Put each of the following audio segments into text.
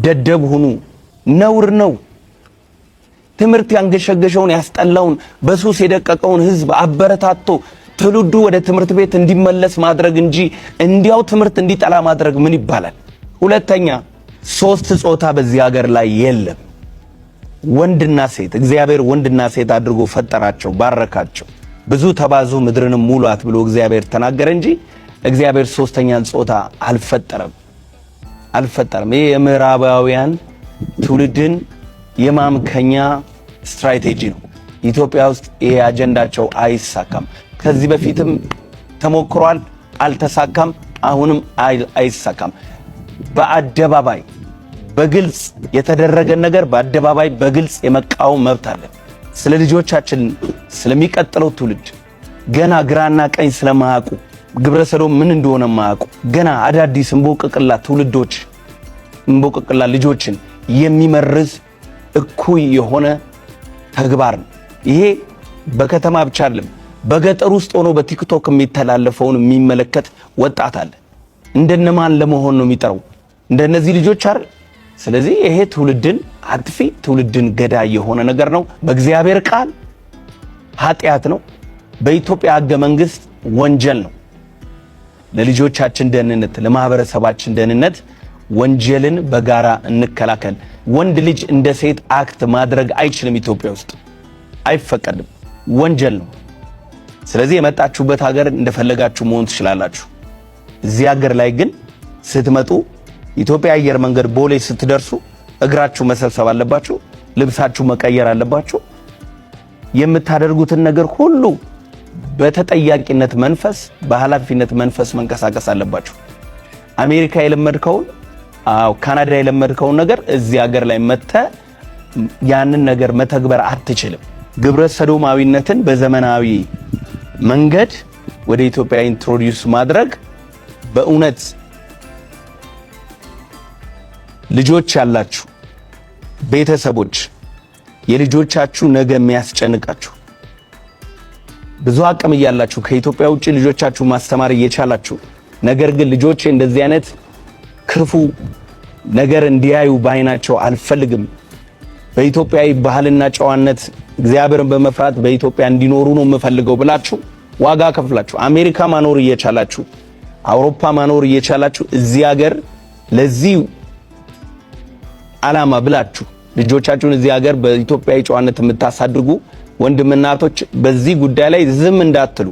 ደደብ ሁኑ ነውር ነው። ትምህርት ያንገሸገሸውን ያስጠላውን በሱስ የደቀቀውን ህዝብ አበረታቶ ትውልዱ ወደ ትምህርት ቤት እንዲመለስ ማድረግ እንጂ እንዲያው ትምህርት እንዲጠላ ማድረግ ምን ይባላል? ሁለተኛ ሶስት ጾታ በዚህ ሀገር ላይ የለም። ወንድና ሴት እግዚአብሔር ወንድና ሴት አድርጎ ፈጠራቸው፣ ባረካቸው። ብዙ ተባዙ ምድርንም ሙሏት ብሎ እግዚአብሔር ተናገረ እንጂ እግዚአብሔር ሶስተኛን ጾታ አልፈጠረም። ይሄ የምዕራባውያን ትውልድን የማምከኛ ስትራቴጂ ነው። ኢትዮጵያ ውስጥ ይሄ አጀንዳቸው አይሳካም። ከዚህ በፊትም ተሞክሯል፣ አልተሳካም። አሁንም አይሳካም። በአደባባይ በግልጽ የተደረገ ነገር በአደባባይ በግልጽ የመቃወም መብት አለ። ስለ ልጆቻችን ስለሚቀጥለው ትውልድ ገና ግራና ቀኝ ስለማያውቁ ግብረ ሰዶም ምን እንደሆነ ማያውቁ ገና አዳዲስ እንቦቅቅላ ልጆችን የሚመርዝ እኩይ የሆነ ተግባር ነው። ይሄ በከተማ ብቻ አይደለም፣ በገጠር ውስጥ ሆኖ በቲክቶክ የሚተላለፈውን የሚመለከት ወጣት አለ። እንደነማን ለመሆን ነው የሚጠራው? እንደነዚህ ልጆች አይደል? ስለዚህ ይሄ ትውልድን አጥፊ ትውልድን ገዳይ የሆነ ነገር ነው። በእግዚአብሔር ቃል ኃጢአት ነው። በኢትዮጵያ ሕገ መንግስት ወንጀል ነው። ለልጆቻችን ደህንነት፣ ለማህበረሰባችን ደህንነት ወንጀልን በጋራ እንከላከል። ወንድ ልጅ እንደ ሴት አክት ማድረግ አይችልም። ኢትዮጵያ ውስጥ አይፈቀድም፣ ወንጀል ነው። ስለዚህ የመጣችሁበት ሀገር እንደፈለጋችሁ መሆን ትችላላችሁ። እዚህ ሀገር ላይ ግን ስትመጡ ኢትዮጵያ አየር መንገድ ቦሌ ስትደርሱ እግራችሁ መሰብሰብ አለባችሁ፣ ልብሳችሁ መቀየር አለባችሁ። የምታደርጉትን ነገር ሁሉ በተጠያቂነት መንፈስ፣ በኃላፊነት መንፈስ መንቀሳቀስ አለባችሁ። አሜሪካ የለመድከውን ካናዳ የለመድከውን ነገር እዚህ ሀገር ላይ መተ ያንን ነገር መተግበር አትችልም። ግብረ ሰዶማዊነትን በዘመናዊ መንገድ ወደ ኢትዮጵያ ኢንትሮዲዩስ ማድረግ በእውነት ልጆች ያላችሁ ቤተሰቦች የልጆቻችሁ ነገ የሚያስጨንቃችሁ ብዙ አቅም እያላችሁ ከኢትዮጵያ ውጪ ልጆቻችሁ ማስተማር እየቻላችሁ ነገር ግን ልጆቼ እንደዚህ አይነት ክፉ ነገር እንዲያዩ ባይናቸው አልፈልግም፣ በኢትዮጵያዊ ባህልና ጨዋነት እግዚአብሔርን በመፍራት በኢትዮጵያ እንዲኖሩ ነው የምፈልገው ብላችሁ ዋጋ ከፍላችሁ አሜሪካ ማኖር እየቻላችሁ አውሮፓ ማኖር እየቻላችሁ እዚህ ሀገር ለዚህ ዓላማ ብላችሁ ልጆቻችሁን እዚህ ሀገር በኢትዮጵያዊ ጨዋነት የምታሳድጉ ወንድምናቶች በዚህ ጉዳይ ላይ ዝም እንዳትሉ።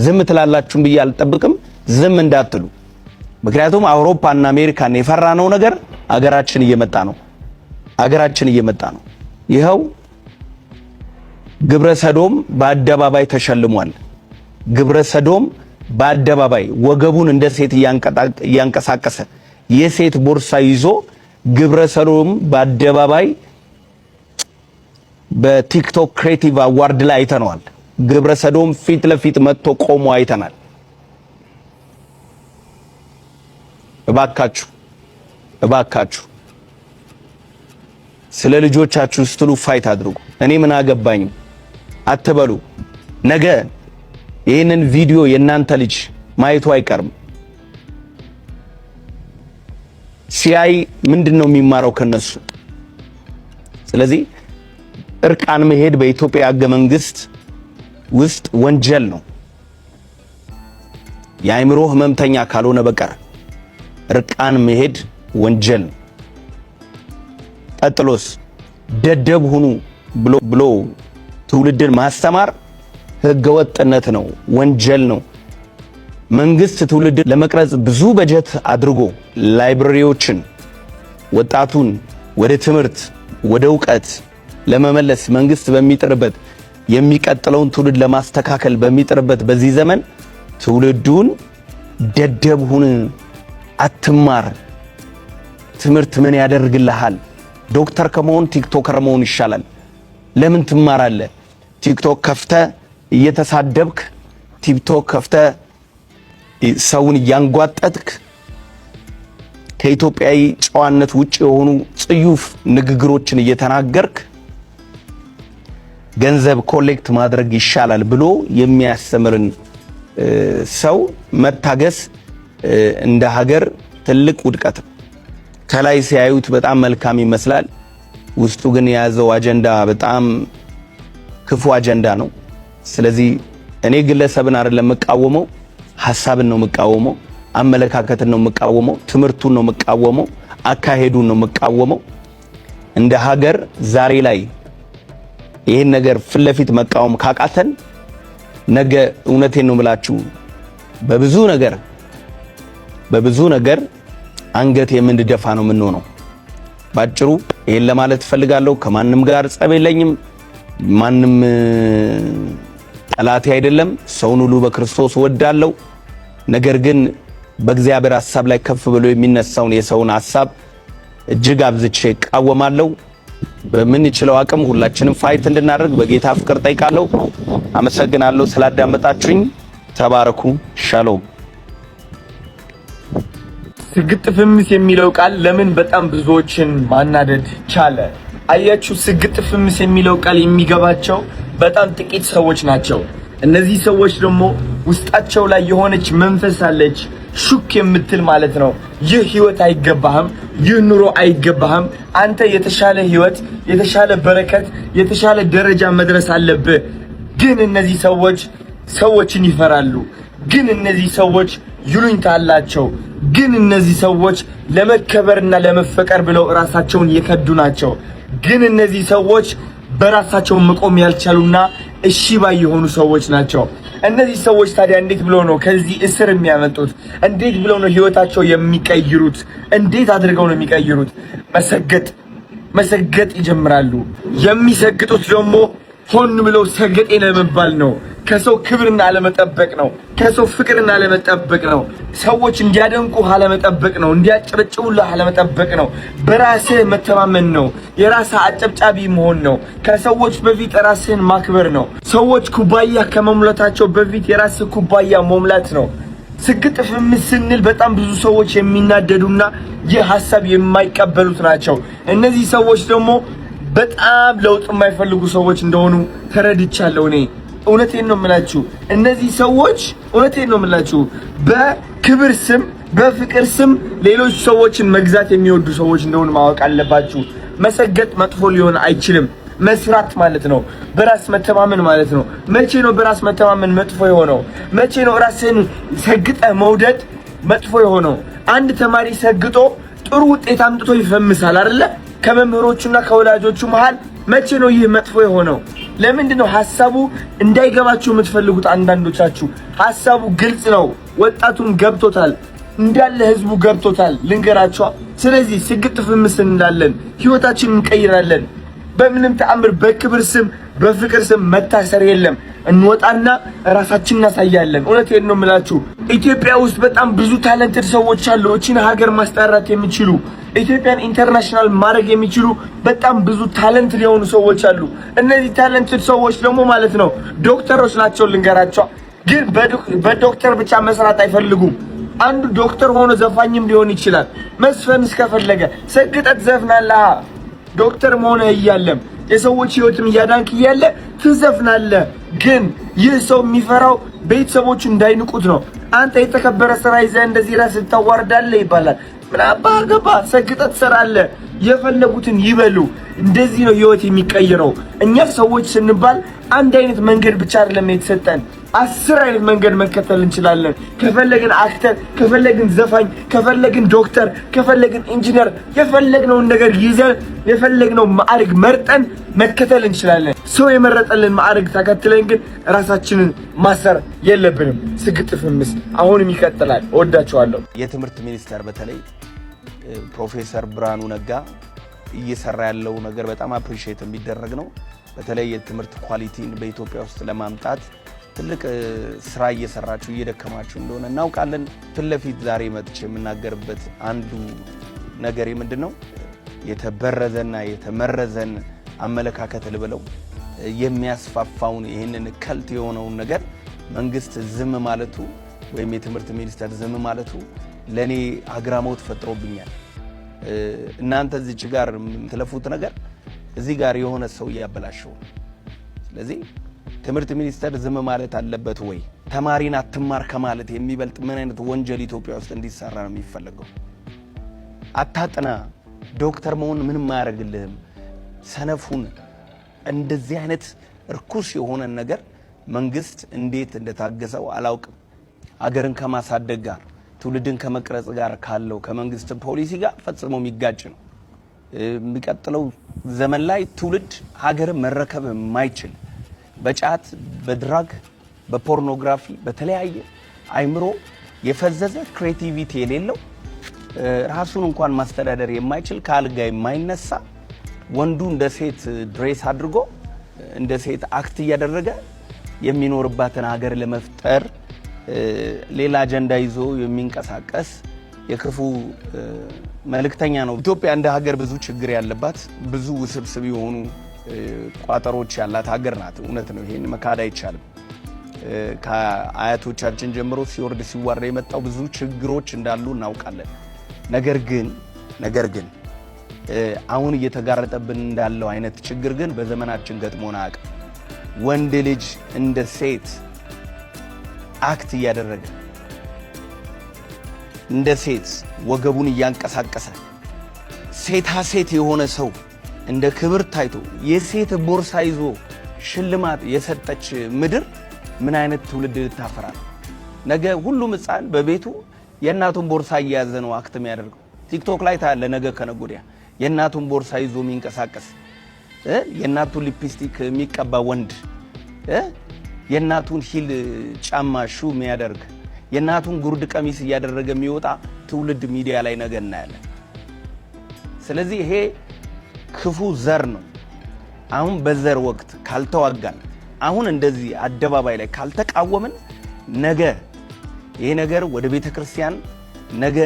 ዝም ትላላችሁም ብዬ አልጠብቅም። ዝም እንዳትሉ። ምክንያቱም አውሮፓና አሜሪካን የፈራነው ነገር አገራችን እየመጣ ነው። ይኸው ግብረ ሰዶም በአደባባይ ተሸልሟል። ግብረ ሰዶም በአደባባይ ወገቡን እንደ ሴት እያንቀሳቀሰ የሴት ቦርሳ ይዞ ግብረ ሰዶም በአደባባይ በቲክቶክ ክሬቲቭ አዋርድ ላይ አይተነዋል። ግብረ ሰዶም ፊት ለፊት መጥቶ ቆሞ አይተናል። እባካችሁ ስለ ልጆቻችሁ ስትሉ ፋይት አድርጉ። እኔ ምን አገባኝ አትበሉ። ነገ ይህንን ቪዲዮ የእናንተ ልጅ ማየቱ አይቀርም። ሲያይ ምንድነው የሚማረው ከነሱ? ስለዚህ እርቃን መሄድ በኢትዮጵያ ሕገ መንግስት ውስጥ ወንጀል ነው። የአእምሮ ህመምተኛ ካልሆነ በቀር እርቃን መሄድ ወንጀል ነው። ቀጥሎስ ደደብ ሁኑ ብሎ ትውልድን ማስተማር ህገወጥነት ነው፣ ወንጀል ነው። መንግስት ትውልድን ለመቅረጽ ብዙ በጀት አድርጎ ላይብረሪዎችን ወጣቱን ወደ ትምህርት ወደ ዕውቀት ለመመለስ መንግስት በሚጥርበት የሚቀጥለውን ትውልድ ለማስተካከል በሚጥርበት በዚህ ዘመን ትውልዱን ደደብ ሁን፣ አትማር፣ ትምህርት ምን ያደርግልሃል? ዶክተር ከመሆን ቲክቶከር መሆን ይሻላል። ለምን ትማራለህ? ቲክቶክ ከፍተ እየተሳደብክ ቲክቶክ ከፍተ ሰውን እያንጓጠጥክ ከኢትዮጵያዊ ጨዋነት ውጪ የሆኑ ጽዩፍ ንግግሮችን እየተናገርክ ገንዘብ ኮሌክት ማድረግ ይሻላል ብሎ የሚያስተምርን ሰው መታገስ እንደ ሀገር ትልቅ ውድቀት። ከላይ ሲያዩት በጣም መልካም ይመስላል። ውስጡ ግን የያዘው አጀንዳ በጣም ክፉ አጀንዳ ነው። ስለዚህ እኔ ግለሰብን አይደለም መቃወመው፣ ሐሳብን ነው መቃወመው፣ አመለካከትን ነው መቃወመው፣ ትምህርቱን ነው መቃወመው፣ አካሄዱን ነው መቃወመው። እንደ ሀገር ዛሬ ላይ ይሄን ነገር ፍለፊት መቃወም ካቃተን ነገ እውነቴን ነው የምላችሁ በብዙ ነገር አንገት የምንደፋ ነው የምንሆነው። ባጭሩ ይሄን ለማለት ፈልጋለሁ። ከማንም ጋር ጸብ የለኝም። ማንም ጠላቴ አይደለም። ሰውን ሁሉ በክርስቶስ ወዳለው። ነገር ግን በእግዚአብሔር ሐሳብ ላይ ከፍ ብሎ የሚነሳውን የሰውን ሐሳብ እጅግ አብዝቼ እቃወማለሁ። በምንችለው አቅም ሁላችንም ፋይት እንድናደርግ በጌታ ፍቅር ጠይቃለሁ። አመሰግናለሁ ስላዳመጣችሁኝ። ተባረኩ። ሻሎም። ስግጥ ፍምስ የሚለው ቃል ለምን በጣም ብዙዎችን ማናደድ ቻለ? አያችሁ፣ ስግጥ ፍምስ የሚለው ቃል የሚገባቸው በጣም ጥቂት ሰዎች ናቸው። እነዚህ ሰዎች ደግሞ ውስጣቸው ላይ የሆነች መንፈስ አለች፣ ሹክ የምትል ማለት ነው። ይህ ህይወት አይገባህም፣ ይህ ኑሮ አይገባህም፣ አንተ የተሻለ ህይወት፣ የተሻለ በረከት፣ የተሻለ ደረጃ መድረስ አለብህ። ግን እነዚህ ሰዎች ሰዎችን ይፈራሉ። ግን እነዚህ ሰዎች ይሉኝታ አላቸው። ግን እነዚህ ሰዎች ለመከበርና ለመፈቀር ብለው ራሳቸውን የከዱ ናቸው። ግን እነዚህ ሰዎች በራሳቸው መቆም ያልቻሉና እሺ ባይ የሆኑ ሰዎች ናቸው። እነዚህ ሰዎች ታዲያ እንዴት ብለው ነው ከዚህ እስር የሚያመጡት? እንዴት ብለው ነው ህይወታቸው የሚቀይሩት? እንዴት አድርገው ነው የሚቀይሩት? መሰገጥ ይጀምራሉ። የሚሰግጡት ደግሞ ሆን ብለው ሰገጤ ለመባል ነው። ከሰው ክብርና አለመጠበቅ ነው። ከሰው ፍቅርና አለመጠበቅ ነው። ሰዎች እንዲያደንቁ አለመጠበቅ ነው። እንዲያጨበጭቡልህ አለመጠበቅ ነው። በራስህ መተማመን ነው። የራስህ አጨብጫቢ መሆን ነው። ከሰዎች በፊት ራስህን ማክበር ነው። ሰዎች ኩባያ ከመሙላታቸው በፊት የራስህ ኩባያ መሙላት ነው። ስግጥ ፍምስ ስንል በጣም ብዙ ሰዎች የሚናደዱና ይህ ሐሳብ የማይቀበሉት ናቸው። እነዚህ ሰዎች ደግሞ በጣም ለውጥ የማይፈልጉ ሰዎች እንደሆኑ ተረድቻለሁ እኔ። እውነቴን ነው የምላችሁ። እነዚህ ሰዎች እውነቴን ነው የምላችሁ በክብር ስም በፍቅር ስም ሌሎች ሰዎችን መግዛት የሚወዱ ሰዎች እንደሆኑ ማወቅ አለባችሁ። መሰገጥ መጥፎ ሊሆን አይችልም። መስራት ማለት ነው በራስ መተማመን ማለት ነው። መቼ ነው በራስ መተማመን መጥፎ የሆነው? መቼ ነው ራስን ሰግጠ መውደድ መጥፎ የሆነው? አንድ ተማሪ ሰግጦ ጥሩ ውጤት አምጥቶ ይፈምሳል አይደለ? ከመምህሮቹና ከወላጆቹ መሃል መቼ ነው ይህ መጥፎ የሆነው? ለምንድነው ሐሳቡ እንዳይገባችሁ የምትፈልጉት? አንዳንዶቻችሁ ሐሳቡ ግልጽ ነው፣ ወጣቱን ገብቶታል፣ እንዳለ ህዝቡ ገብቶታል። ልንገራችሁ። ስለዚህ ስግጥ ፍምስ እንዳለን ህይወታችንን እንቀይራለን። በምንም ተአምር በክብር ስም በፍቅር ስም መታሰር የለም። እንወጣና ራሳችንን እናሳያለን። እውነቴን ነው የምላችሁ። ኢትዮጵያ ውስጥ በጣም ብዙ ታለንትድ ሰዎች አሉ፣ እቺን ሀገር ማስጠራት የሚችሉ ኢትዮጵያን ኢንተርናሽናል ማድረግ የሚችሉ በጣም ብዙ ታለንት የሆኑ ሰዎች አሉ። እነዚህ ታለንትድ ሰዎች ደግሞ ማለት ነው ዶክተሮች ናቸው። ልንገራቸው። ግን በዶክተር ብቻ መስራት አይፈልጉም። አንዱ ዶክተር ሆኖ ዘፋኝም ሊሆን ይችላል። መስፈን እስከፈለገ ሰግጠት ዘፍናለህ። ዶክተር መሆን እያለም የሰዎች ህይወትም እያዳንክ እያለ ትዘፍናለህ። ግን ይህ ሰው የሚፈራው ቤተሰቦቹ እንዳይንቁት ነው። አንተ የተከበረ ስራ ይዘህ እንደዚህ ራስህ ታዋርዳለህ ይባላል። ምን አባገባ ሰግጠት ትሰራለህ። የፈለጉትን ይበሉ። እንደዚህ ነው ህይወት የሚቀየረው። እኛ ሰዎች ስንባል አንድ አይነት መንገድ ብቻ አይደለም የተሰጠን፣ 10 አይነት መንገድ መከተል እንችላለን። ከፈለግን አክተር፣ ከፈለግን ዘፋኝ፣ ከፈለግን ዶክተር፣ ከፈለግን ኢንጂነር፣ የፈለግነውን ነገር ይዘን የፈለግነው ማዕረግ መርጠን መከተል እንችላለን። ሰው የመረጠልን ማዕረግ ተከትለን ግን ራሳችንን ማሰር የለብንም። ስግጥ ፍምስ አሁንም ይቀጥላል። እወዳችኋለሁ። የትምህርት ሚኒስቴር በተለይ ፕሮፌሰር ብርሃኑ ነጋ እየሰራ ያለው ነገር በጣም አፕሪሺየት የሚደረግ ነው። በተለይ የትምህርት ኳሊቲን በኢትዮጵያ ውስጥ ለማምጣት ትልቅ ስራ እየሰራችሁ እየደከማችሁ እንደሆነ እናውቃለን። ፍለፊት ዛሬ መጥቼ የምናገርበት አንዱ ነገር ምንድነው? የተበረዘና የተመረዘን አመለካከት ልበለው የሚያስፋፋውን ይሄንን ከልት የሆነውን ነገር መንግስት ዝም ማለቱ ወይም የትምህርት ሚኒስቴር ዝም ማለቱ ለኔ አግራሞት ፈጥሮብኛል። እናንተ እዚህ ጋር የምትለፉት ነገር እዚህ ጋር የሆነ ሰው ያበላሸው። ስለዚህ ትምህርት ሚኒስቴር ዝም ማለት አለበት ወይ? ተማሪን አትማር ከማለት የሚበልጥ ምን አይነት ወንጀል ኢትዮጵያ ውስጥ እንዲሰራ ነው የሚፈልገው? አታጥና፣ ዶክተር መሆን ምንም አያደርግልህም፣ ሰነፉን እንደዚህ አይነት እርኩስ የሆነ ነገር መንግስት እንዴት እንደታገሰው አላውቅም። አገርን ከማሳደግ ጋር ትውልድን ከመቅረጽ ጋር ካለው ከመንግስት ፖሊሲ ጋር ፈጽሞ የሚጋጭ ነው። የሚቀጥለው ዘመን ላይ ትውልድ ሀገርን መረከብ የማይችል በጫት በድራግ በፖርኖግራፊ በተለያየ አይምሮ የፈዘዘ ክሬቲቪቲ የሌለው ራሱን እንኳን ማስተዳደር የማይችል ከአልጋ የማይነሳ ወንዱ እንደ ሴት ድሬስ አድርጎ እንደ ሴት አክት እያደረገ የሚኖርባትን ሀገር ለመፍጠር ሌላ አጀንዳ ይዞ የሚንቀሳቀስ የክፉ መልእክተኛ ነው። ኢትዮጵያ እንደ ሀገር ብዙ ችግር ያለባት ብዙ ውስብስብ የሆኑ ቋጠሮች ያላት ሀገር ናት። እውነት ነው፣ ይሄን መካድ አይቻልም። ከአያቶቻችን ጀምሮ ሲወርድ ሲዋረድ የመጣው ብዙ ችግሮች እንዳሉ እናውቃለን። ነገር ግን አሁን እየተጋረጠብን እንዳለው አይነት ችግር ግን በዘመናችን ገጥሞን አያውቅም። ወንድ ልጅ እንደ ሴት አክት እያደረገ እንደ ሴት ወገቡን እያንቀሳቀሰ ሴታ ሴት የሆነ ሰው እንደ ክብር ታይቶ የሴት ቦርሳ ይዞ ሽልማት የሰጠች ምድር ምን አይነት ትውልድ ልታፈራ ነው? ነገ ሁሉም ሕፃን በቤቱ የእናቱን ቦርሳ እየያዘ ነው አክት የሚያደርገው። ቲክቶክ ላይ ታያለ። ነገ ከነገ ወዲያ የእናቱን ቦርሳ ይዞ የሚንቀሳቀስ የእናቱን ሊፕስቲክ የሚቀባ ወንድ፣ የእናቱን ሂል ጫማ ሹ የሚያደርግ የእናቱን ጉርድ ቀሚስ እያደረገ የሚወጣ ትውልድ ሚዲያ ላይ ነገ እናያለን። ስለዚህ ይሄ ክፉ ዘር ነው። አሁን በዘር ወቅት ካልተዋጋን፣ አሁን እንደዚህ አደባባይ ላይ ካልተቃወምን ነገ ይሄ ነገር ወደ ቤተ ክርስቲያን፣ ነገ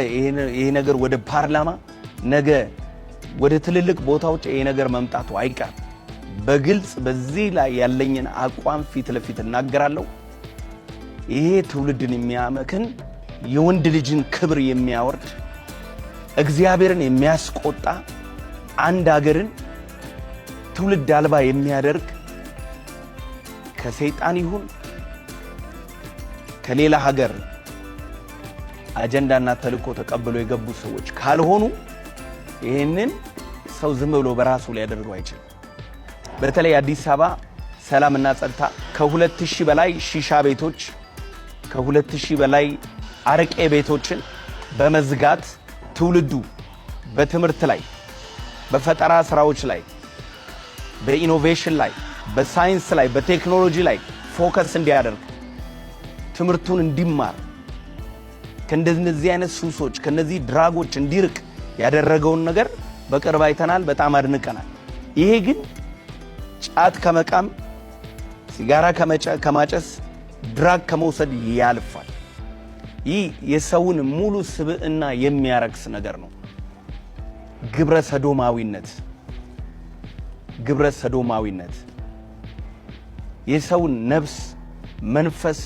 ይሄ ነገር ወደ ፓርላማ፣ ነገ ወደ ትልልቅ ቦታዎች ይሄ ነገር መምጣቱ አይቀርም። በግልጽ በዚህ ላይ ያለኝን አቋም ፊት ለፊት እናገራለሁ። ይሄ ትውልድን የሚያመክን የወንድ ልጅን ክብር የሚያወርድ እግዚአብሔርን የሚያስቆጣ አንድ ሀገርን ትውልድ አልባ የሚያደርግ ከሰይጣን ይሁን ከሌላ ሀገር አጀንዳና ተልእኮ ተቀብሎ የገቡ ሰዎች ካልሆኑ ይሄንን ሰው ዝም ብሎ በራሱ ሊያደርገው አይችልም። በተለይ አዲስ አበባ ሰላምና ጸጥታ ከ2000 በላይ ሺሻ ቤቶች ከ2000 በላይ አረቄ ቤቶችን በመዝጋት ትውልዱ በትምህርት ላይ በፈጠራ ስራዎች ላይ በኢኖቬሽን ላይ በሳይንስ ላይ በቴክኖሎጂ ላይ ፎከስ እንዲያደርግ ትምህርቱን እንዲማር ከእንደዚህ አይነት ሱሶች ከነዚህ ድራጎች እንዲርቅ ያደረገውን ነገር በቅርብ አይተናል፣ በጣም አድንቀናል። ይሄ ግን ጫት ከመቃም ሲጋራ ከማጨስ ድራግ ከመውሰድ ያልፋል። ይህ የሰውን ሙሉ ስብዕና የሚያረክስ ነገር ነው። ግብረ ሰዶማዊነት የሰውን ነፍስ፣ መንፈስ፣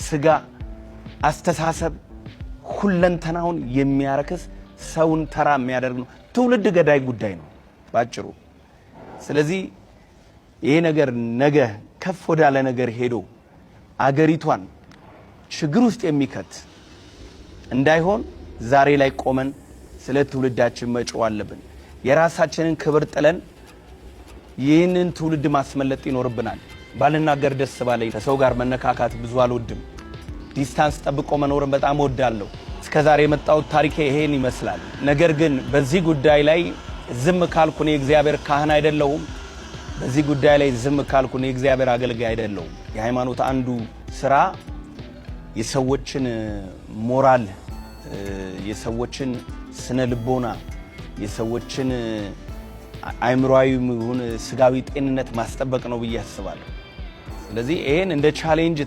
ስጋ፣ አስተሳሰብ ሁለንተናውን የሚያረክስ ሰውን ተራ የሚያደርግ ነው። ትውልድ ገዳይ ጉዳይ ነው ባጭሩ። ስለዚህ ይሄ ነገር ነገ ከፍ ወዳለ ነገር ሄዶ አገሪቷን ችግር ውስጥ የሚከት እንዳይሆን ዛሬ ላይ ቆመን ስለ ትውልዳችን መጮህ አለብን። የራሳችንን ክብር ጥለን ይህንን ትውልድ ማስመለጥ ይኖርብናል። ባልናገር ደስ ባለኝ። ከሰው ጋር መነካካት ብዙ አልወድም። ዲስታንስ ጠብቆ መኖርን በጣም እወዳለሁ። እስከዛሬ የመጣው ታሪክ ይሄን ይመስላል። ነገር ግን በዚህ ጉዳይ ላይ ዝም ካልኩ እኔ እግዚአብሔር ካህን አይደለሁም። በዚህ ጉዳይ ላይ ዝም ካልኩ እኔ እግዚአብሔር አገልጋይ አይደለሁም። የሃይማኖት አንዱ ስራ የሰዎችን ሞራል፣ የሰዎችን ስነ ልቦና፣ የሰዎችን አእምሮአዊ ይሁን ስጋዊ ጤንነት ማስጠበቅ ነው ብዬ አስባለሁ። ስለዚህ ይሄን እንደ ቻሌንጅ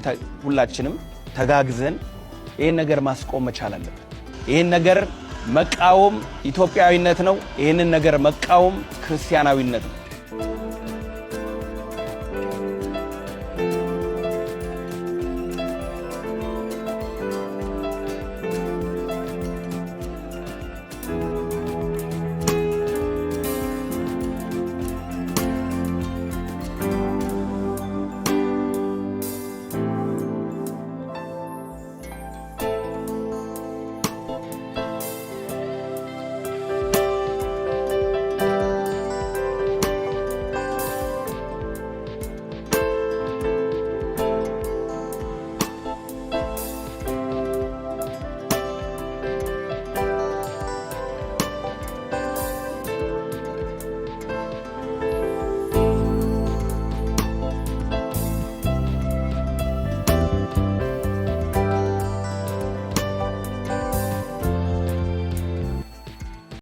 ሁላችንም ተጋግዘን ይሄን ነገር ማስቆም መቻል አለብን። ይሄን ነገር መቃወም ኢትዮጵያዊነት ነው። ይሄንን ነገር መቃወም ክርስቲያናዊነት ነው።